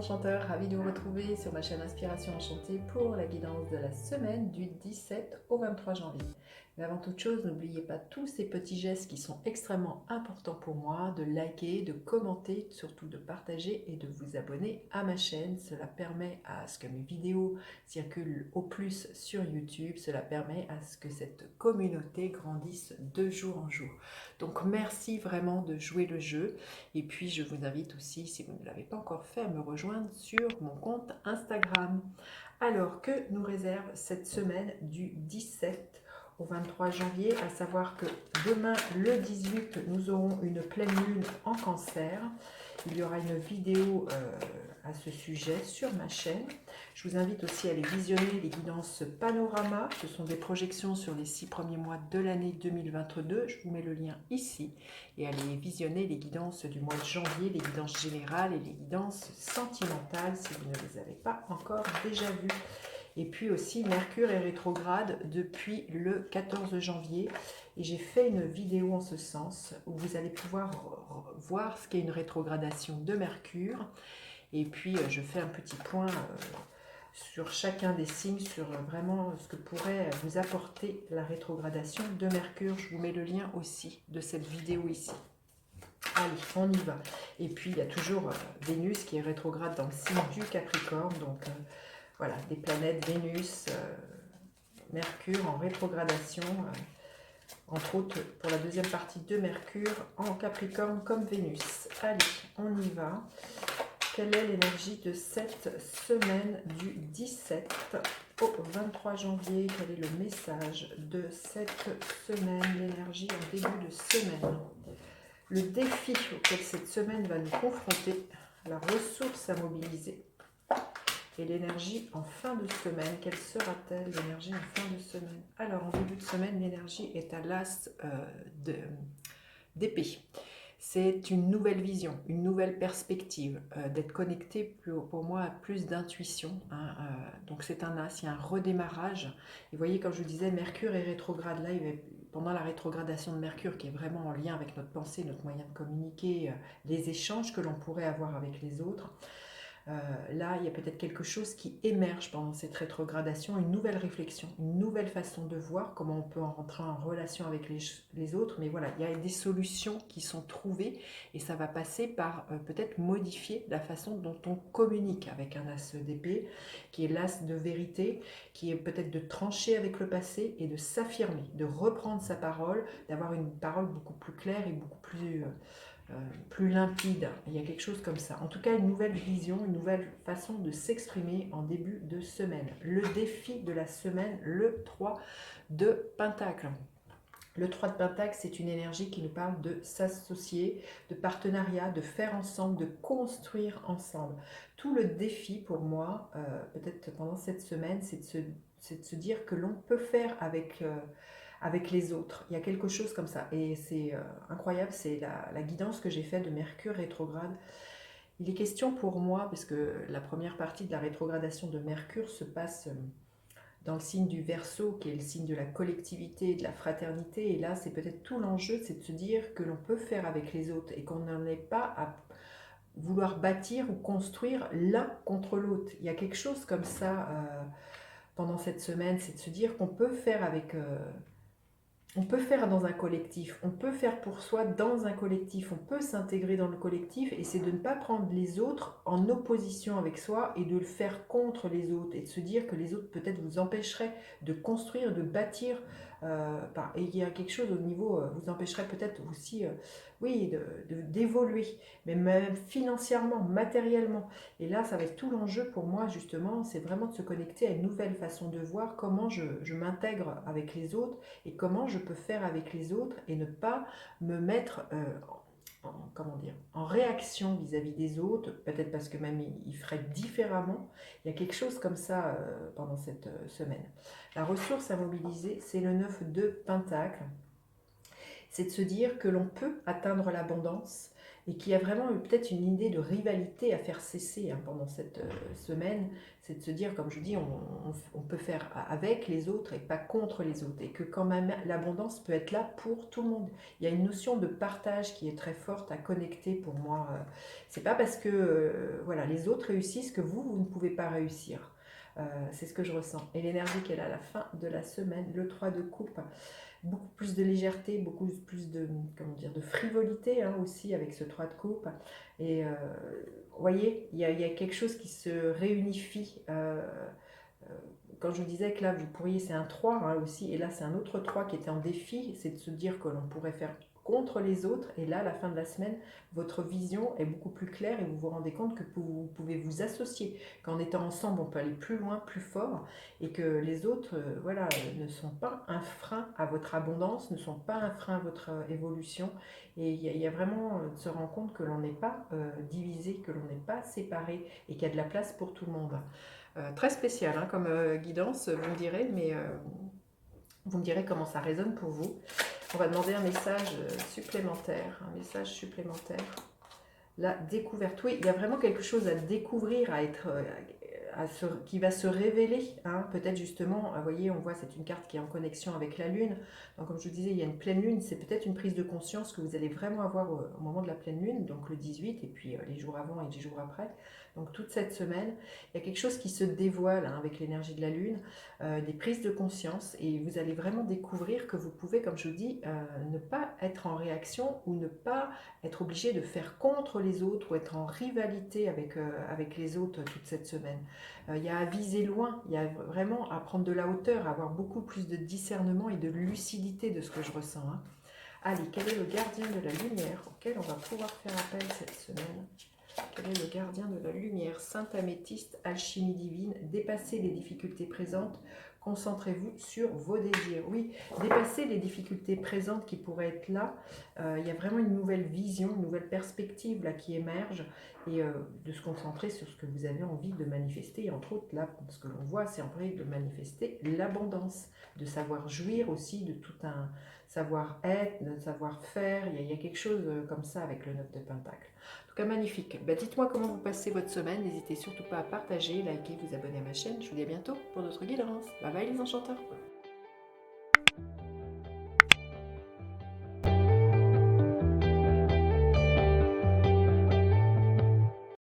enchanteurs, ravi de vous retrouver sur ma chaîne Inspiration Enchantée pour la guidance de la semaine du 17 au 23 janvier. Mais avant toute chose, n'oubliez pas tous ces petits gestes qui sont extrêmement importants pour moi, de liker, de commenter, surtout de partager et de vous abonner à ma chaîne. Cela permet à ce que mes vidéos circulent au plus sur YouTube, cela permet à ce que cette communauté grandisse de jour en jour. Donc merci vraiment de jouer le jeu. Et puis je vous invite aussi, si vous ne l'avez pas encore fait, à me rejoindre sur mon compte Instagram. Alors, que nous réserve cette semaine du 17 au 23 janvier, à savoir que demain, le 18, nous aurons une pleine lune en Cancer. Il y aura une vidéo à ce sujet sur ma chaîne. Je vous invite aussi à aller visionner les guidances Panorama. Ce sont des projections sur les 6 premiers mois de l'année 2022. Je vous mets le lien ici. Et aller visionner les guidances du mois de janvier, les guidances générales et les guidances sentimentales si vous ne les avez pas encore déjà vues. Et puis aussi, Mercure est rétrograde depuis le 14 janvier. Et j'ai fait une vidéo en ce sens où vous allez pouvoir voir ce qu'est une rétrogradation de Mercure. Et puis, je fais un petit point sur chacun des signes, sur vraiment ce que pourrait vous apporter la rétrogradation de Mercure. Je vous mets le lien aussi de cette vidéo ici. Allez, on y va. Et puis, il y a toujours Vénus qui est rétrograde dans le signe du Capricorne. Donc, voilà, des planètes Vénus, Mercure en rétrogradation, entre autres pour la deuxième partie de Mercure en Capricorne comme Vénus. Allez, on y va. Quelle est l'énergie de cette semaine du 17 au 23 janvier? Quel est le message de cette semaine, l'énergie en début de semaine? Le défi auquel cette semaine va nous confronter, la ressource à mobiliser et l'énergie en fin de semaine. Quelle sera-t-elle l'énergie en fin de semaine? Alors, en début de semaine, l'énergie est à l'as d'épée. C'est une nouvelle vision, une nouvelle perspective, d'être connecté pour moi à plus d'intuition. Donc c'est un as, il y a un redémarrage. Et vous voyez, comme je vous disais, Mercure est rétrograde. Là, pendant la rétrogradation de Mercure, qui est vraiment en lien avec notre pensée, notre moyen de communiquer, les échanges que l'on pourrait avoir avec les autres, là, il y a peut-être quelque chose qui émerge pendant cette rétrogradation, une nouvelle réflexion, une nouvelle façon de voir comment on peut en rentrer en relation avec les autres. Mais voilà, il y a des solutions qui sont trouvées et ça va passer par peut-être modifier la façon dont on communique avec un as d'épée, qui est l'as de vérité, qui est peut-être de trancher avec le passé et de s'affirmer, de reprendre sa parole, d'avoir une parole beaucoup plus claire et beaucoup plus limpide. Il y a quelque chose comme ça. En tout cas, une nouvelle vision, une nouvelle façon de s'exprimer en début de semaine. Le défi de la semaine, le 3 de Pentacle. Le 3 de Pentacle, c'est une énergie qui nous parle de s'associer, de partenariat, de faire ensemble, de construire ensemble. Tout le défi pour moi, peut-être pendant cette semaine, c'est de se dire que l'on peut faire avec les autres. Il y a quelque chose comme ça. Et c'est incroyable, c'est la guidance que j'ai faite de Mercure rétrograde. Il est question pour moi, parce que la première partie de la rétrogradation de Mercure se passe dans le signe du Verseau, qui est le signe de la collectivité, de la fraternité. Et là, c'est peut-être tout l'enjeu, c'est de se dire que l'on peut faire avec les autres et qu'on n'en est pas à vouloir bâtir ou construire l'un contre l'autre. Il y a quelque chose comme ça pendant cette semaine, c'est de se dire qu'on peut faire avec... on peut faire dans un collectif, on peut faire pour soi dans un collectif, on peut s'intégrer dans le collectif et c'est de ne pas prendre les autres en opposition avec soi et de le faire contre les autres et de se dire que les autres peut-être vous empêcheraient de construire, de bâtir. Et il y a quelque chose au niveau, vous empêcherait peut-être aussi, oui, d'évoluer, mais même financièrement, matériellement. Et là, ça va être tout l'enjeu pour moi, justement, c'est vraiment de se connecter à une nouvelle façon de voir comment je m'intègre avec les autres et comment je peux faire avec les autres et ne pas me mettre comment dire, en réaction vis-à-vis des autres, peut-être parce que même ils feraient différemment. Il y a quelque chose comme ça pendant cette semaine. La ressource à mobiliser, c'est le 9 de Pentacle. C'est de se dire que l'on peut atteindre l'abondance et qui a vraiment eu peut-être une idée de rivalité à faire cesser hein, pendant cette semaine, c'est de se dire, comme je dis, on peut faire avec les autres et pas contre les autres, et que quand même l'abondance peut être là pour tout le monde. Il y a une notion de partage qui est très forte à connecter pour moi. C'est pas parce que voilà, les autres réussissent que vous ne pouvez pas réussir. C'est ce que je ressens. Et l'énergie qu'elle a à la fin de la semaine, le 3 de coupe, beaucoup plus de légèreté, beaucoup plus de, comment dire, de frivolité hein, aussi avec ce 3 de coupe. Et vous voyez, il y a quelque chose qui se réunifie. Quand je vous disais que là, vous pourriez, c'est un 3 hein, aussi, et là c'est un autre 3 qui était en défi, c'est de se dire que l'on pourrait faire contre les autres, et là, à la fin de la semaine, votre vision est beaucoup plus claire et vous vous rendez compte que vous pouvez vous associer, qu'en étant ensemble, on peut aller plus loin, plus fort, et que les autres, voilà, ne sont pas un frein à votre abondance, ne sont pas un frein à votre évolution, et il y a vraiment de se rendre compte que l'on n'est pas divisé, que l'on n'est pas séparé, et qu'il y a de la place pour tout le monde. Très spécial hein, comme guidance, vous me direz, mais vous me direz comment ça résonne pour vous. On va demander un message supplémentaire, La découverte. Oui, il y a vraiment quelque chose à découvrir, à être, qui va se révéler. Hein. Peut-être justement, vous voyez, on voit, c'est une carte qui est en connexion avec la Lune. Donc comme je vous disais, il y a une pleine Lune. C'est peut-être une prise de conscience que vous allez vraiment avoir au moment de la pleine Lune, donc le 18, et puis les jours avant et les jours après. Donc toute cette semaine, il y a quelque chose qui se dévoile hein, avec l'énergie de la Lune, des prises de conscience, et vous allez vraiment découvrir que vous pouvez, comme je vous dis, ne pas être en réaction ou ne pas être obligé de faire contre les autres ou être en rivalité avec les autres toute cette semaine. Il y a à viser loin, il y a vraiment à prendre de la hauteur, à avoir beaucoup plus de discernement et de lucidité de ce que je ressens. Hein. Allez, quel est le gardien de la lumière auquel on va pouvoir faire appel cette semaine? Quel est le gardien de la lumière? Sainte améthyste, alchimie divine, dépassez les difficultés présentes, concentrez-vous sur vos désirs. Oui, dépasser les difficultés présentes qui pourraient être là, il y a vraiment une nouvelle vision, une nouvelle perspective là qui émerge, et de se concentrer sur ce que vous avez envie de manifester. Et entre autres, là, ce que l'on voit, c'est en vrai de manifester l'abondance, de savoir jouir aussi de tout un savoir-être, de savoir-faire. Il y a quelque chose comme ça avec le 9 de Pentacle. En tout cas, magnifique. Ben, dites-moi comment vous passez votre semaine. N'hésitez surtout pas à partager, liker, vous abonner à ma chaîne. Je vous dis à bientôt pour d'autres guidances. Bye bye les enchanteurs.